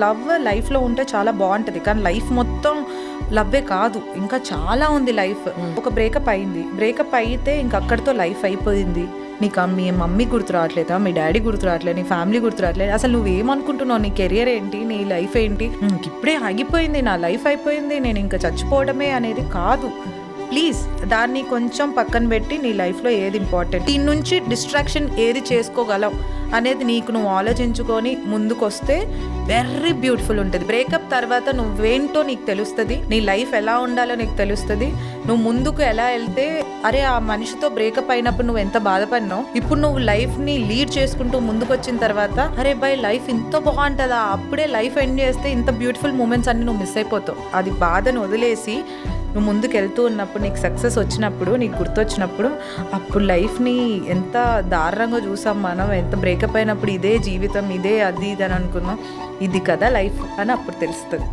Love లైఫ్లో ఉంటే చాలా బాగుంటుంది, కానీ లైఫ్ మొత్తం లవ్వే కాదు, ఇంకా చాలా ఉంది లైఫ్. ఒక బ్రేకప్ అయింది, బ్రేకప్ అయితే ఇంక అక్కడితో లైఫ్ అయిపోయింది. నీకు మీ మమ్మీ గుర్తు రావట్లేదా, మీ డాడీ గుర్తు రావట్లేదు, నీ ఫ్యామిలీ గుర్తు రావట్లేదు, అసలు నువ్వేమనుకుంటున్నావు, నీ కెరియర్ ఏంటి, నీ లైఫ్ ఏంటి, ఇప్పుడే ఆగిపోయింది, నా లైఫ్ అయిపోయింది, నేను ఇంకా చచ్చిపోవడమే అనేది కాదు. ప్లీజ్ దాన్ని కొంచెం పక్కన పెట్టి నీ లైఫ్లో ఏది ఇంపార్టెంట్, దీని నుంచి డిస్ట్రాక్షన్ ఏది చేసుకోగలవు అనేది నీకు నువ్వు ఆలోచించుకొని ముందుకు వస్తే వెరీ బ్యూటిఫుల్ ఉంటుంది. బ్రేకప్ తర్వాత నువ్వేంటో నీకు తెలుస్తుంది, నీ లైఫ్ ఎలా ఉండాలో నీకు తెలుస్తుంది, నువ్వు ముందుకు ఎలా వెళ్తే, అరే ఆ మనిషితో బ్రేకప్ అయినప్పుడు నువ్వు ఎంత బాధపడినావు, ఇప్పుడు నువ్వు లైఫ్ని లీడ్ చేసుకుంటూ ముందుకు వచ్చిన తర్వాత అరే బై లైఫ్ ఇంత బాగుంటుందా, అప్పుడే లైఫ్ ఎండ్ చేస్తే ఇంత బ్యూటిఫుల్ మూమెంట్స్ అన్ని నువ్వు మిస్ అయిపోతావు. అది బాధను వదిలేసి నువ్వు ముందుకు వెళ్తూ ఉన్నప్పుడు, నీకు సక్సెస్ వచ్చినప్పుడు, నీకు గుర్తొచ్చినప్పుడు, అప్పుడు లైఫ్ని ఎంత దారుణంగా చూసాం మనం, ఎంత బ్రేకప్ అయినప్పుడు ఇదే జీవితం, ఇదే అది ఇది అని అనుకున్నాం, ఇది కదా లైఫ్ అని అప్పుడు తెలుస్తుంది.